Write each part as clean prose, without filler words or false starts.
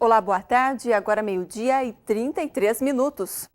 Olá, boa tarde. Agora meio-dia e 33 minutos.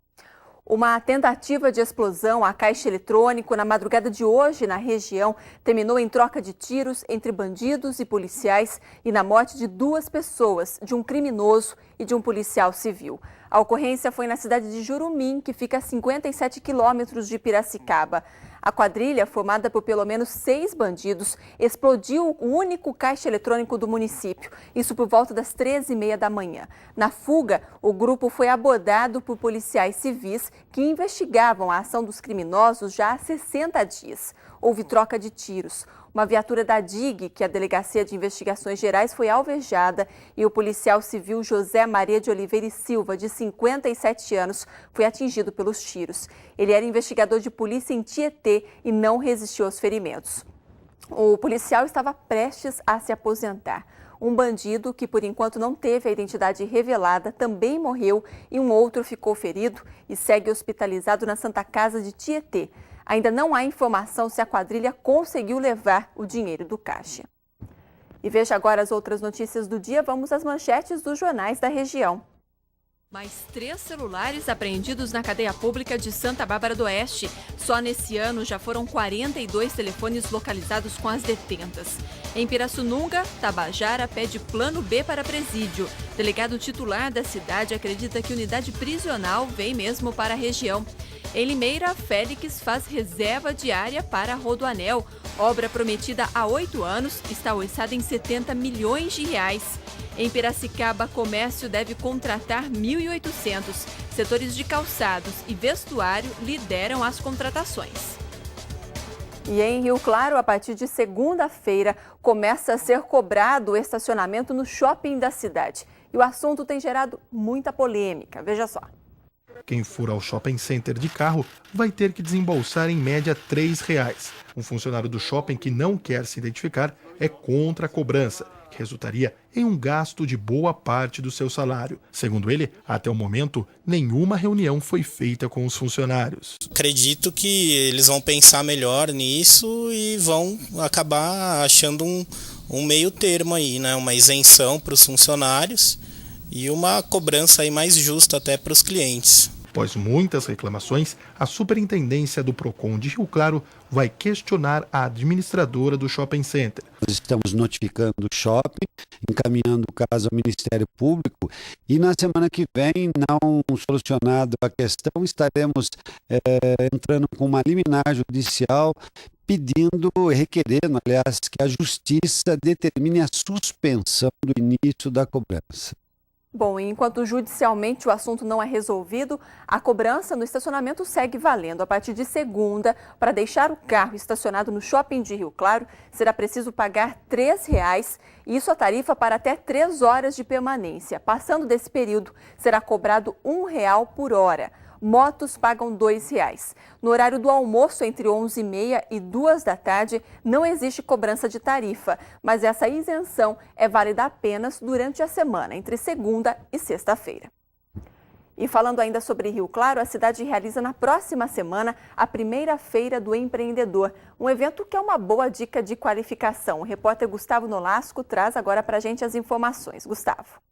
Uma tentativa de explosão a caixa eletrônico na madrugada de hoje na região terminou em troca de tiros entre bandidos e policiais e na morte de 2 pessoas, de um criminoso e de um policial civil. A ocorrência foi na cidade de Jurumim, que fica a 57 quilômetros de Piracicaba. A quadrilha, formada por pelo menos 6 bandidos, explodiu o único caixa eletrônico do município, isso por volta das 13h30 da manhã. Na fuga, o grupo foi abordado por policiais civis que investigavam a ação dos criminosos já há 60 dias. Houve troca de tiros. Uma viatura da DIG, que é a Delegacia de Investigações Gerais, foi alvejada e o policial civil José Maria de Oliveira e Silva, de 57 anos, foi atingido pelos tiros. Ele era investigador de polícia em Tietê e não resistiu aos ferimentos. O policial estava prestes a se aposentar. Um bandido, que por enquanto não teve a identidade revelada, também morreu e um outro ficou ferido e segue hospitalizado na Santa Casa de Tietê. Ainda não há informação se a quadrilha conseguiu levar o dinheiro do caixa. E veja agora as outras notícias do dia. Vamos às manchetes dos jornais da região. Mais 3 celulares apreendidos na cadeia pública de Santa Bárbara do Oeste. Só nesse ano já foram 42 telefones localizados com as detentas. Em Pirassununga, Tabajara pede plano B para presídio. Delegado titular da cidade acredita que unidade prisional vem mesmo para a região. Em Limeira, Félix faz reserva diária para Rodoanel. Obra prometida há 8 anos está orçada em 70 milhões de reais. Em Piracicaba, comércio deve contratar 1.800. Setores de calçados e vestuário lideram as contratações. E em Rio Claro, a partir de segunda-feira, começa a ser cobrado o estacionamento no shopping da cidade. E o assunto tem gerado muita polêmica. Veja só. Quem for ao shopping center de carro vai ter que desembolsar em média R$ 3. Um funcionário do shopping que não quer se identificar é contra a cobrança, que resultaria em um gasto de boa parte do seu salário. Segundo ele, até o momento, nenhuma reunião foi feita com os funcionários. Acredito que eles vão pensar melhor nisso e vão acabar achando um meio termo aí, né? Uma isenção para os funcionários e uma cobrança aí mais justa até para os clientes. Após muitas reclamações, a Superintendência do Procon de Rio Claro vai questionar a administradora do shopping center. Nós estamos notificando o shopping, encaminhando o caso ao Ministério Público e na semana que vem, não solucionado a questão, estaremos entrando com uma liminar judicial pedindo, requerendo, aliás, que a Justiça determine a suspensão do início da cobrança. Bom, enquanto judicialmente o assunto não é resolvido, a cobrança no estacionamento segue valendo. A partir de segunda, para deixar o carro estacionado no shopping de Rio Claro, será preciso pagar R$ 3, e isso a tarifa para até 3 horas de permanência. Passando desse período, será cobrado R$ 1 por hora. Motos pagam R$ 2. No horário do almoço, entre 11h30 e 2 da tarde, não existe cobrança de tarifa, mas essa isenção é válida apenas durante a semana, entre segunda e sexta-feira. E falando ainda sobre Rio Claro, a cidade realiza na próxima semana a primeira Feira do Empreendedor, um evento que é uma boa dica de qualificação. O repórter Gustavo Nolasco traz agora para a gente as informações. Gustavo.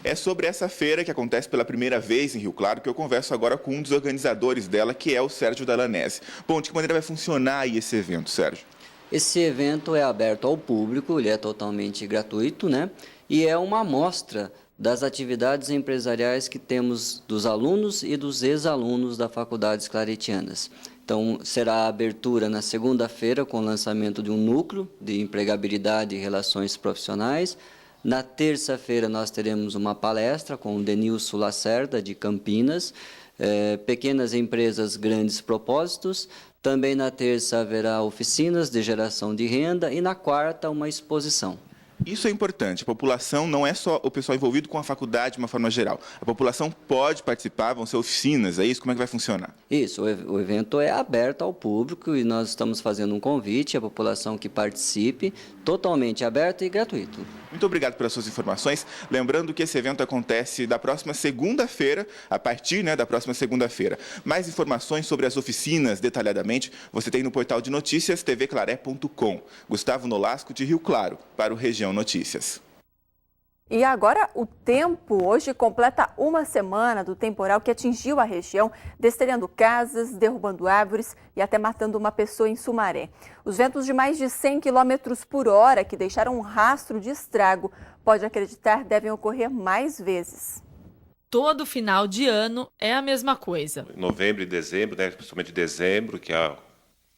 É sobre essa feira que acontece pela primeira vez em Rio Claro que eu converso agora com um dos organizadores dela, que é o Sérgio Dalanese. Bom, de que maneira vai funcionar aí esse evento, Sérgio? Esse evento é aberto ao público, ele é totalmente gratuito, né? E é uma amostra das atividades empresariais que temos dos alunos e dos ex-alunos da Faculdades Claretianas. Então, será a abertura na segunda-feira com o lançamento de um núcleo de empregabilidade e relações profissionais. Na terça-feira nós teremos uma palestra com o Denilson Lacerda, de Campinas, pequenas empresas, grandes propósitos. Também na terça haverá oficinas de geração de renda e na quarta uma exposição. Isso é importante. A população não é só o pessoal envolvido com a faculdade de uma forma geral. A população pode participar, vão ser oficinas, é isso? Como é que vai funcionar? Isso, o evento é aberto ao público e nós estamos fazendo um convite à população que participe, totalmente aberto e gratuito. Muito obrigado pelas suas informações. Lembrando que esse evento acontece da próxima segunda-feira, a partir da próxima segunda-feira. Mais informações sobre as oficinas, detalhadamente, você tem no portal de notícias tvclaré.com. Gustavo Nolasco, de Rio Claro, para o Região Notícias. E agora o tempo. Hoje completa uma semana do temporal que atingiu a região, destelhando casas, derrubando árvores e até matando uma pessoa em Sumaré. Os ventos de mais de 100 km por hora, que deixaram um rastro de estrago, pode acreditar, devem ocorrer mais vezes. Todo final de ano é a mesma coisa. Novembro e dezembro, né, principalmente dezembro, que é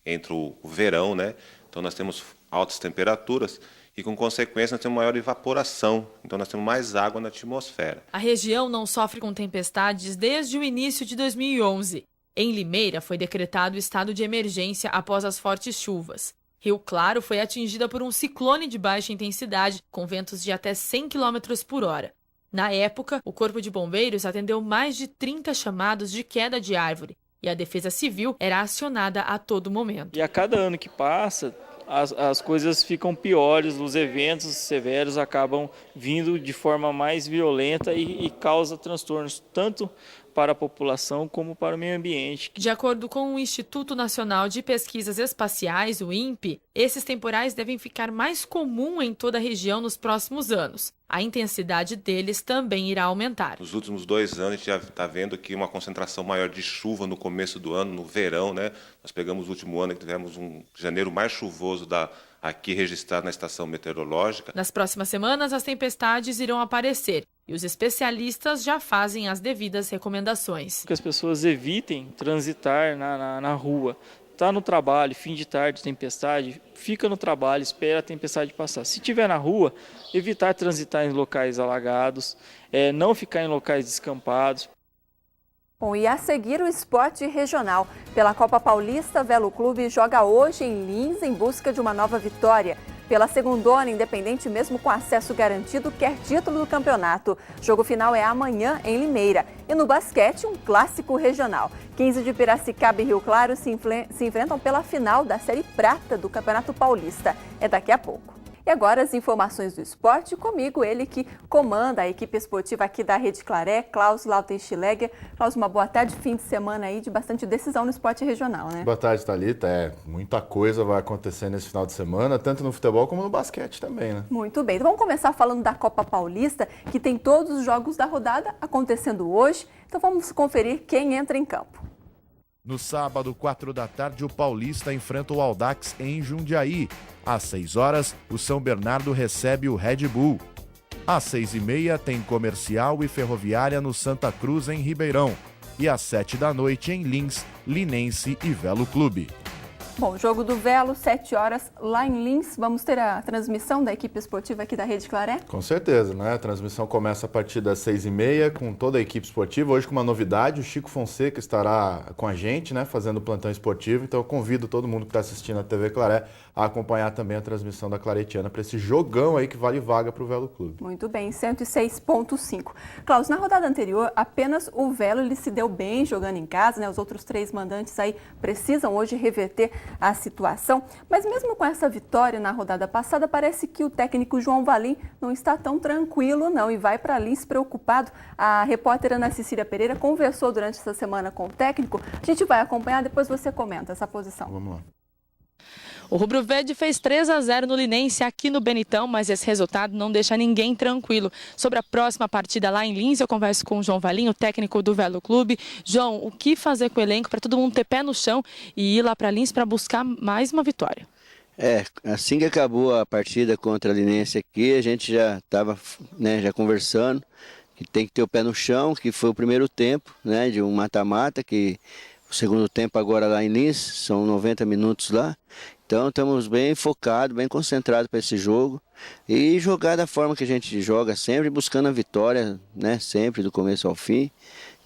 entre o verão, né? Então nós temos altas temperaturas. E, com consequência, nós temos maior evaporação, então nós temos mais água na atmosfera. A região não sofre com tempestades desde o início de 2011. Em Limeira, foi decretado estado de emergência após as fortes chuvas. Rio Claro foi atingida por um ciclone de baixa intensidade, com ventos de até 100 km por hora. Na época, o Corpo de Bombeiros atendeu mais de 30 chamados de queda de árvore, e a Defesa Civil era acionada a todo momento. E a cada ano que passa, as coisas ficam piores, os eventos severos acabam vindo de forma mais violenta e causa transtornos tanto para a população como para o meio ambiente. De acordo com o Instituto Nacional de Pesquisas Espaciais, o INPE, esses temporais devem ficar mais comum em toda a região nos próximos anos. A intensidade deles também irá aumentar. Nos últimos 2 anos, a gente já está vendo aqui uma concentração maior de chuva no começo do ano, no verão, né? Nós pegamos o último ano que tivemos um janeiro mais chuvoso aqui registrado na estação meteorológica. Nas próximas semanas, as tempestades irão aparecer e os especialistas já fazem as devidas recomendações. Que as pessoas evitem transitar na rua. Está no trabalho, fim de tarde, tempestade, fica no trabalho, espera a tempestade passar. Se estiver na rua, evitar transitar em locais alagados, não ficar em locais descampados. Bom, e a seguir o esporte regional. Pela Copa Paulista, Velo Clube joga hoje em Lins em busca de uma nova vitória. Pela segundona, Independente, mesmo com acesso garantido, quer título do campeonato. Jogo final é amanhã em Limeira. E no basquete, um clássico regional. 15 de Piracicaba e Rio Claro se enfrentam pela final da Série Prata do Campeonato Paulista. É daqui a pouco. E agora as informações do esporte, comigo, ele que comanda a equipe esportiva aqui da Rede Claré, Klaus Lautenschläger. Klaus, uma boa tarde, fim de semana aí de bastante decisão no esporte regional, né? Boa tarde, Thalita. Muita coisa vai acontecer nesse final de semana, tanto no futebol como no basquete também, né? Muito bem, então vamos começar falando da Copa Paulista, que tem todos os jogos da rodada acontecendo hoje. Então vamos conferir quem entra em campo. No sábado, 4 da tarde, o Paulista enfrenta o Audax em Jundiaí. Às 6 horas, o São Bernardo recebe o Red Bull. Às 6h30, tem Comercial e Ferroviária no Santa Cruz, em Ribeirão. E às 7 da noite, em Lins, Linense e Velo Clube. Bom, jogo do Velo, 7 horas, lá em Lins. Vamos ter a transmissão da equipe esportiva aqui da Rede Claré? Com certeza, né? A transmissão começa a partir das 6h30 com toda a equipe esportiva. Hoje com uma novidade, o Chico Fonseca estará com a gente, né? Fazendo o plantão esportivo. Então eu convido todo mundo que está assistindo a TV Claré a acompanhar também a transmissão da Claretiana para esse jogão aí que vale vaga para o Velo Clube. Muito bem, 106,5. Klaus, na rodada anterior, apenas o Velo ele se deu bem jogando em casa, né? Os outros 3 mandantes aí precisam hoje reverter a situação, mas mesmo com essa vitória na rodada passada, parece que o técnico João Valim não está tão tranquilo não e vai para Lins preocupado. A repórter Ana Cecília Pereira conversou durante essa semana com o técnico. A gente vai acompanhar, depois você comenta essa posição. Vamos lá. O Rubro Verde fez 3-0 no Linense aqui no Benitão, mas esse resultado não deixa ninguém tranquilo. Sobre a próxima partida lá em Lins, eu converso com o João Valim, o técnico do Velo Clube. João, o que fazer com o elenco para todo mundo ter pé no chão e ir lá para Lins para buscar mais uma vitória? Assim que acabou a partida contra a Linense aqui, a gente já estava já conversando que tem que ter o pé no chão, que foi o primeiro tempo, né, de um mata-mata, que o segundo tempo agora lá em Lins, são 90 minutos lá. Então estamos bem focados, bem concentrados para esse jogo e jogar da forma que a gente joga sempre, buscando a vitória, né, sempre do começo ao fim.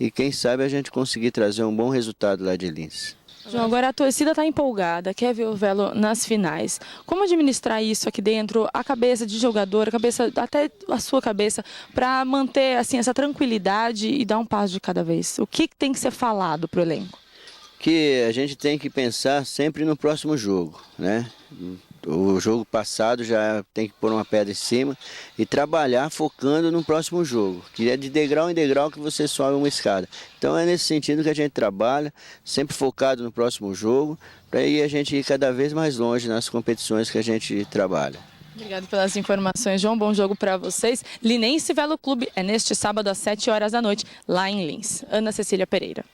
E quem sabe a gente conseguir trazer um bom resultado lá de Lins. João, agora a torcida está empolgada, quer ver o Velo nas finais. Como administrar isso aqui dentro, a cabeça de jogador, a cabeça, até a sua cabeça, para manter assim, essa tranquilidade e dar um passo de cada vez? O que tem que ser falado para o elenco? Que a gente tem que pensar sempre no próximo jogo, né? O jogo passado já tem que pôr uma pedra em cima e trabalhar focando no próximo jogo, que é de degrau em degrau que você sobe uma escada. Então é nesse sentido que a gente trabalha, sempre focado no próximo jogo, para aí a gente ir cada vez mais longe nas competições que a gente trabalha. Obrigado pelas informações, João. Bom jogo para vocês. Linense Velo Clube é neste sábado às 7 horas da noite, lá em Lins. Ana Cecília Pereira.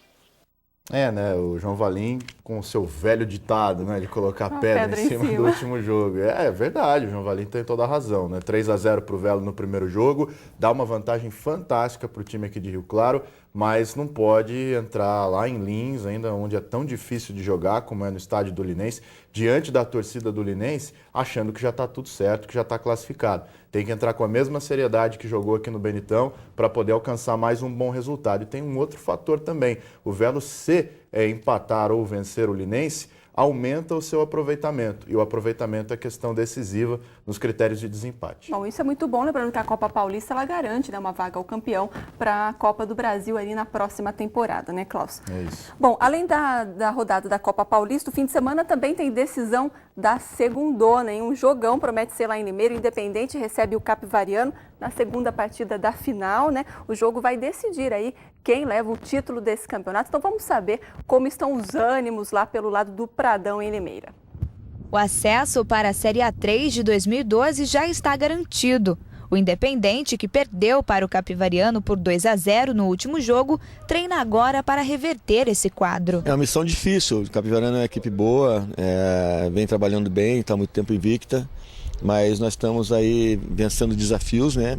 Né, o João Valim com o seu velho ditado, né, de colocar pedra em cima do último jogo. É verdade, o João Valim tem toda a razão, né? 3-0 para o Velo no primeiro jogo, dá uma vantagem fantástica para o time aqui de Rio Claro, mas não pode entrar lá em Lins, ainda onde é tão difícil de jogar, como é no estádio do Linense, diante da torcida do Linense, achando que já está tudo certo, que já está classificado. Tem que entrar com a mesma seriedade que jogou aqui no Benitão para poder alcançar mais um bom resultado. E tem um outro fator também. O Velo, se empatar ou vencer o Linense, aumenta o seu aproveitamento. E o aproveitamento é questão decisiva nos critérios de desempate. Bom, isso é muito bom, lembrando que a Copa Paulista ela garante, né, uma vaga ao campeão para a Copa do Brasil ali na próxima temporada, né, Klaus? É isso. Bom, além da rodada da Copa Paulista, o fim de semana também tem decisão da segundona, hein? Um jogão promete ser lá em Limeira. O Independente recebe o Capivariano na segunda partida da final, né? O jogo vai decidir aí quem leva o título desse campeonato. Então vamos saber como estão os ânimos lá pelo lado do Pradão em Limeira. O acesso para a Série A3 de 2012 já está garantido. O Independente, que perdeu para o Capivariano por 2-0 no último jogo, treina agora para reverter esse quadro. É uma missão difícil. O Capivariano é uma equipe boa, vem trabalhando bem, está há muito tempo invicta. Mas nós estamos aí vencendo desafios, né?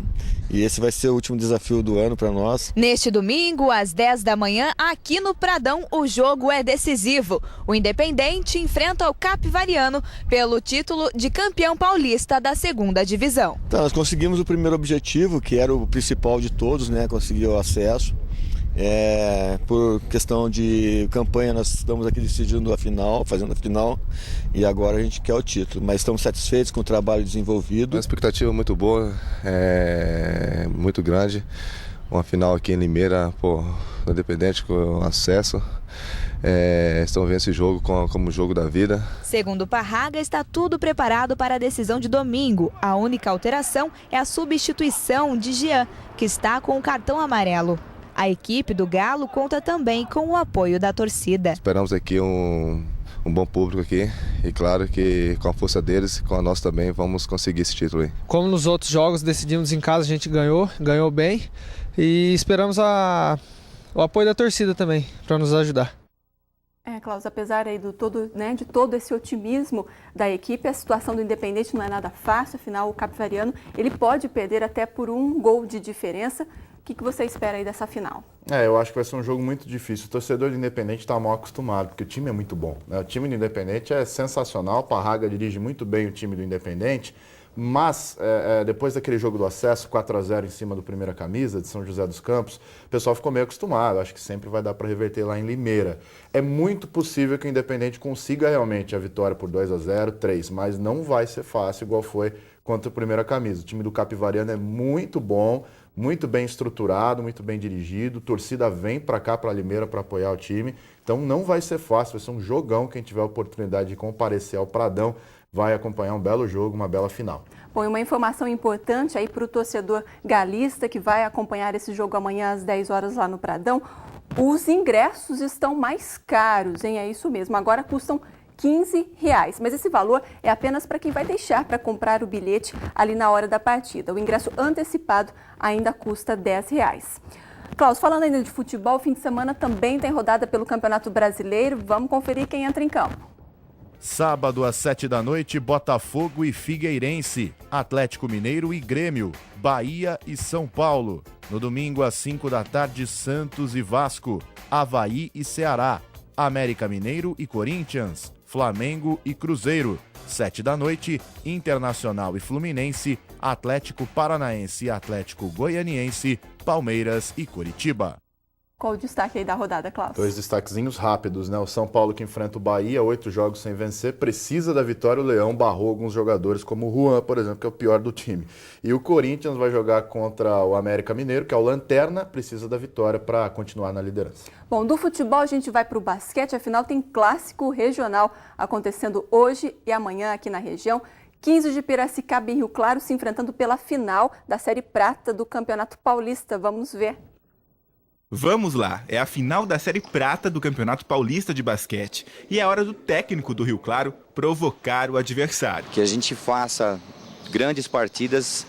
E esse vai ser o último desafio do ano para nós. Neste domingo, às 10 da manhã, aqui no Pradão, o jogo é decisivo. O Independente enfrenta o Capivariano pelo título de campeão paulista da segunda divisão. Então, nós conseguimos o primeiro objetivo, que era o principal de todos, né? Conseguir o acesso. Por questão de campanha, nós estamos aqui decidindo a final, fazendo a final, e agora a gente quer o título, mas estamos satisfeitos com o trabalho desenvolvido. Uma expectativa muito boa, muito grande, uma final aqui em Limeira, Independente com acesso. Estão vendo esse jogo como o jogo da vida. Segundo Parraga, está tudo preparado para a decisão de domingo. A única alteração é a substituição de Jean, que está com o cartão amarelo. A equipe do Galo conta também com o apoio da torcida. Esperamos aqui um bom público aqui e claro que com a força deles e com a nossa também vamos conseguir esse título aí. Como nos outros jogos decidimos em casa, a gente ganhou bem e esperamos o apoio da torcida também para nos ajudar. Klaus, apesar aí de todo esse otimismo da equipe, a situação do Independente não é nada fácil, afinal o Capivariano ele pode perder até por um gol de diferença. O que você espera aí dessa final? Eu acho que vai ser um jogo muito difícil. O torcedor do Independente está mal acostumado, porque o time é muito bom, né? O time do Independente é sensacional, o Parraga dirige muito bem o time do Independente, mas depois daquele jogo do acesso, 4-0 em cima do Primeira Camisa, de São José dos Campos, o pessoal ficou meio acostumado, acho que sempre vai dar para reverter lá em Limeira. É muito possível que o Independente consiga realmente a vitória por 2-0, 3, mas não vai ser fácil igual foi contra o Primeira Camisa. O time do Capivariano é muito bom, muito bem estruturado, muito bem dirigido, torcida vem para cá, para Limeira, para apoiar o time, então não vai ser fácil, vai ser um jogão. Quem tiver a oportunidade de comparecer ao Pradão vai acompanhar um belo jogo, uma bela final. Bom, e uma informação importante aí para o torcedor galista que vai acompanhar esse jogo amanhã às 10 horas lá no Pradão, os ingressos estão mais caros, hein? É isso mesmo, agora custam R$15, mas esse valor é apenas para quem vai deixar para comprar o bilhete ali na hora da partida. O ingresso antecipado ainda custa R$10. Klaus, falando ainda de futebol, fim de semana também tem rodada pelo Campeonato Brasileiro. Vamos conferir quem entra em campo. Sábado às 7 da noite, Botafogo e Figueirense, Atlético Mineiro e Grêmio, Bahia e São Paulo. No domingo às 5 da tarde, Santos e Vasco, Avaí e Ceará, América Mineiro e Corinthians, Flamengo e Cruzeiro. 7 da noite, Internacional e Fluminense, Atlético Paranaense e Atlético Goianiense, Palmeiras e Coritiba. Qual o destaque aí da rodada, Klaus? 2 destaquezinhos rápidos, né? O São Paulo, que enfrenta o Bahia, 8 jogos sem vencer, precisa da vitória. O Leão barrou alguns jogadores, como o Juan, por exemplo, que é o pior do time. E o Corinthians vai jogar contra o América Mineiro, que é o Lanterna, precisa da vitória para continuar na liderança. Bom, do futebol a gente vai para o basquete, afinal tem clássico regional acontecendo hoje e amanhã aqui na região. 15 de Piracicaba e Rio Claro se enfrentando pela final da Série Prata do Campeonato Paulista. Vamos ver. Vamos lá, é a final da Série Prata do Campeonato Paulista de Basquete e é hora do técnico do Rio Claro provocar o adversário. Que a gente faça grandes partidas,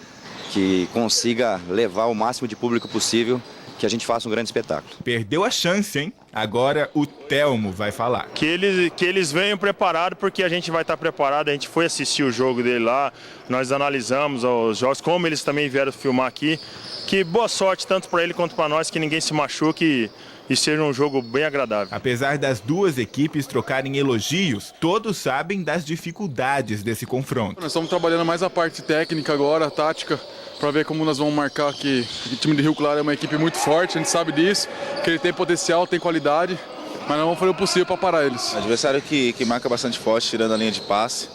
que consiga levar o máximo de público possível, que a gente faça um grande espetáculo. Perdeu a chance, hein? Agora o Telmo vai falar. Que eles venham preparados, porque a gente vai estar preparado. A gente foi assistir o jogo dele lá, nós analisamos os jogos, como eles também vieram filmar aqui. Que boa sorte tanto para ele quanto para nós, que ninguém se machuque e seja um jogo bem agradável. Apesar das duas equipes trocarem elogios, todos sabem das dificuldades desse confronto. Nós estamos trabalhando mais a parte técnica agora, a tática, para ver como nós vamos marcar que o time de Rio Claro é uma equipe muito forte, a gente sabe disso, que ele tem potencial, tem qualidade, mas nós vamos fazer o possível para parar eles. Adversário que marca bastante forte, tirando a linha de passe.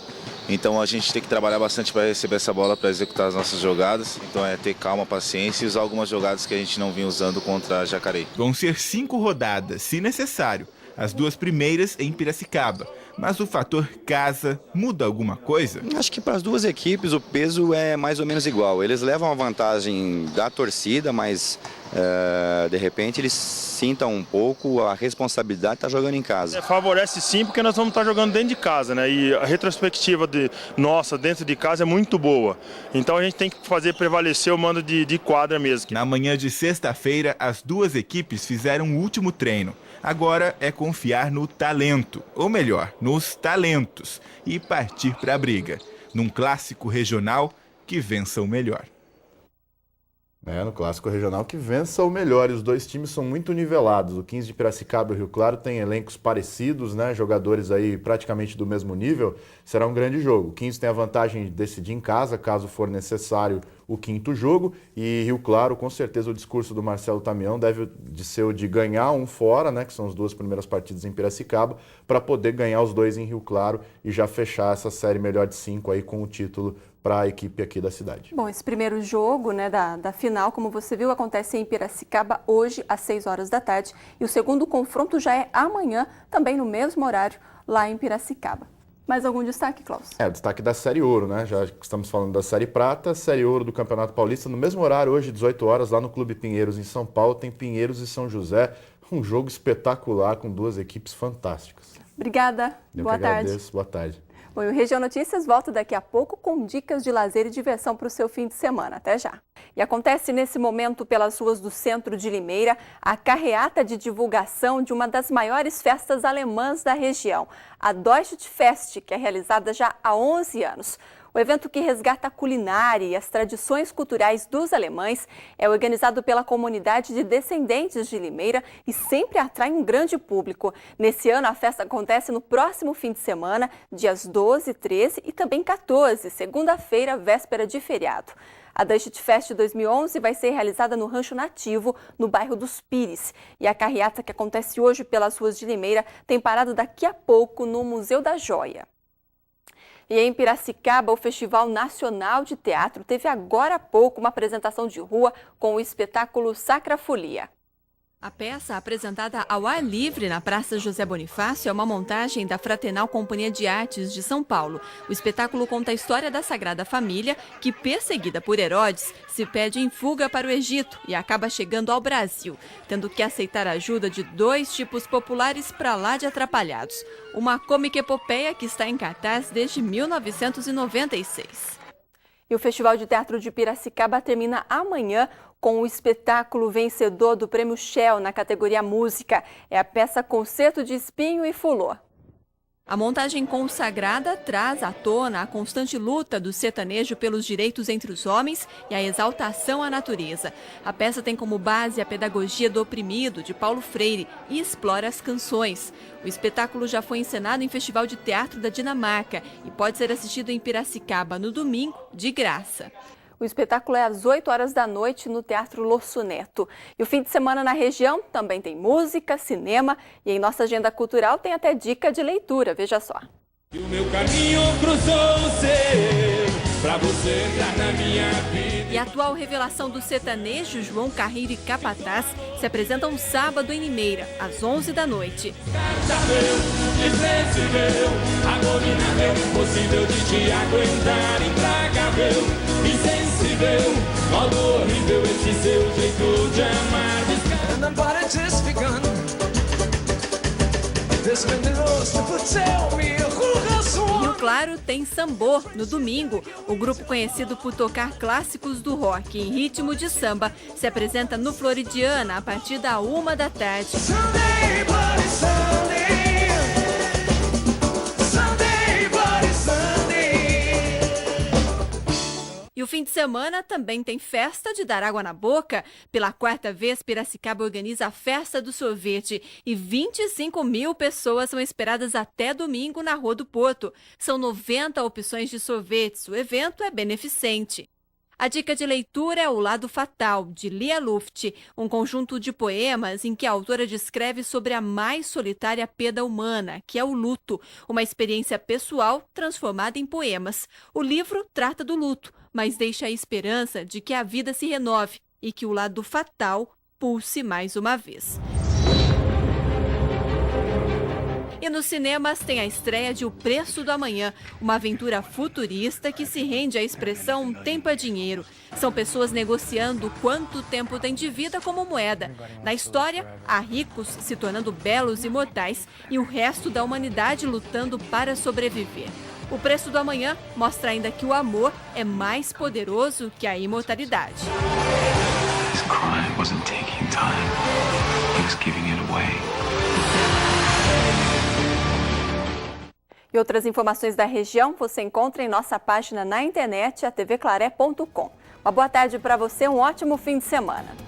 Então a gente tem que trabalhar bastante para receber essa bola, para executar as nossas jogadas. Então é ter calma, paciência e usar algumas jogadas que a gente não vinha usando contra a Jacareí. Vão ser 5 rodadas, se necessário. As 2 primeiras em Piracicaba. Mas o fator casa muda alguma coisa? Acho que para as duas equipes o peso é mais ou menos igual. Eles levam a vantagem da torcida, mas de repente eles sintam um pouco a responsabilidade de estar jogando em casa. Favorece sim, porque nós vamos estar jogando dentro de casa, né? E a retrospectiva nossa dentro de casa é muito boa. Então a gente tem que fazer prevalecer o mando de quadra mesmo. Na manhã de sexta-feira, as duas equipes fizeram o último treino. Agora é confiar no talento, ou melhor, nos talentos, e partir para a briga, num clássico regional que vença o melhor. No clássico regional que vença o melhor, e os dois times são muito nivelados. O 15 de Piracicaba e o Rio Claro têm elencos parecidos, né? Jogadores aí praticamente do mesmo nível. Será um grande jogo. O 15 tem a vantagem de decidir em casa, caso for necessário, o quinto jogo. E Rio Claro, com certeza, o discurso do Marcelo Tamião deve de ser o de ganhar um fora, né? Que são as 2 primeiras partidas em Piracicaba, para poder ganhar os 2 em Rio Claro e já fechar essa série melhor de 5 aí com o título para a equipe aqui da cidade. Bom, esse primeiro jogo, né, da final, como você viu, acontece em Piracicaba hoje às 6 horas da tarde. E o segundo confronto já é amanhã, também no mesmo horário, lá em Piracicaba. Mais algum destaque, Klaus? O destaque da Série Ouro, né? Já que estamos falando da Série Prata, Série Ouro do Campeonato Paulista, no mesmo horário, hoje, 18 horas, lá no Clube Pinheiros, em São Paulo, tem Pinheiros e São José. Um jogo espetacular com 2 equipes fantásticas. Obrigada. Boa tarde. Boa tarde. Bom, e o Região Notícias volta daqui a pouco com dicas de lazer e diversão para o seu fim de semana. Até já. E acontece nesse momento pelas ruas do centro de Limeira a carreata de divulgação de uma das maiores festas alemãs da região, a Deutsche Fest, que é realizada já há 11 anos. O evento, que resgata a culinária e as tradições culturais dos alemães, é organizado pela comunidade de descendentes de Limeira e sempre atrai um grande público. Nesse ano, a festa acontece no próximo fim de semana, dias 12, 13 e também 14, segunda-feira, véspera de feriado. A Deutsche Fest 2011 vai ser realizada no Rancho Nativo, no bairro dos Pires. E a carreata, que acontece hoje pelas ruas de Limeira, tem parado daqui a pouco no Museu da Joia. E em Piracicaba, o Festival Nacional de Teatro teve agora há pouco uma apresentação de rua com o espetáculo Sacra Folia. A peça, apresentada ao ar livre na Praça José Bonifácio, é uma montagem da Fraternal Companhia de Artes de São Paulo. O espetáculo conta a história da Sagrada Família, que, perseguida por Herodes, se perde em fuga para o Egito e acaba chegando ao Brasil, tendo que aceitar a ajuda de 2 tipos populares para lá de atrapalhados. Uma cômica epopeia que está em cartaz desde 1996. E o Festival de Teatro de Piracicaba termina amanhã com o espetáculo vencedor do Prêmio Shell na categoria Música. É a peça Concerto de Espinho e Fulô. A montagem consagrada traz à tona a constante luta do sertanejo pelos direitos entre os homens e a exaltação à natureza. A peça tem como base a pedagogia do oprimido, de Paulo Freire, e explora as canções. O espetáculo já foi encenado em Festival de Teatro da Dinamarca e pode ser assistido em Piracicaba no domingo, de graça. O espetáculo é às 8 horas da noite no Teatro Losso Neto. E o fim de semana na região também tem música, cinema e em nossa agenda cultural tem até dica de leitura, veja só. E o meu caminho cruzou o seu, pra você entrar na minha vida. E a atual revelação do sertanejo, João Carreiro e Capataz, se apresentam um sábado em Limeira, às 11 da noite. Insensível, abominável, impossível de te aguentar, intragável, insensível, modo horrível, esse seu jeito de amar. And the party just begun. This minute to tell me who has won. Rio Claro Claro tem sambô no domingo. O grupo, conhecido por tocar clássicos do rock em ritmo de samba, se apresenta no Floridiana a partir da 13h. E o fim de semana também tem festa de dar água na boca. Pela 4ª vez, Piracicaba organiza a Festa do Sorvete e 25 mil pessoas são esperadas até domingo na Rua do Porto. São 90 opções de sorvetes. O evento é beneficente. A dica de leitura é O Lado Fatal, de Lia Luft, um conjunto de poemas em que a autora descreve sobre a mais solitária perda humana, que é o luto, uma experiência pessoal transformada em poemas. O livro trata do luto, mas deixa a esperança de que a vida se renove e que o lado fatal pulse mais uma vez. E nos cinemas tem a estreia de O Preço do Amanhã, uma aventura futurista que se rende à expressão tempo é dinheiro. São pessoas negociando quanto tempo tem de vida como moeda. Na história, há ricos se tornando belos e imortais e o resto da humanidade lutando para sobreviver. O Preço do Amanhã mostra ainda que o amor é mais poderoso que a imortalidade. His crime wasn't taking time. He was giving it away. E outras informações da região você encontra em nossa página na internet, atvclaré.com. Uma boa tarde para você, um ótimo fim de semana.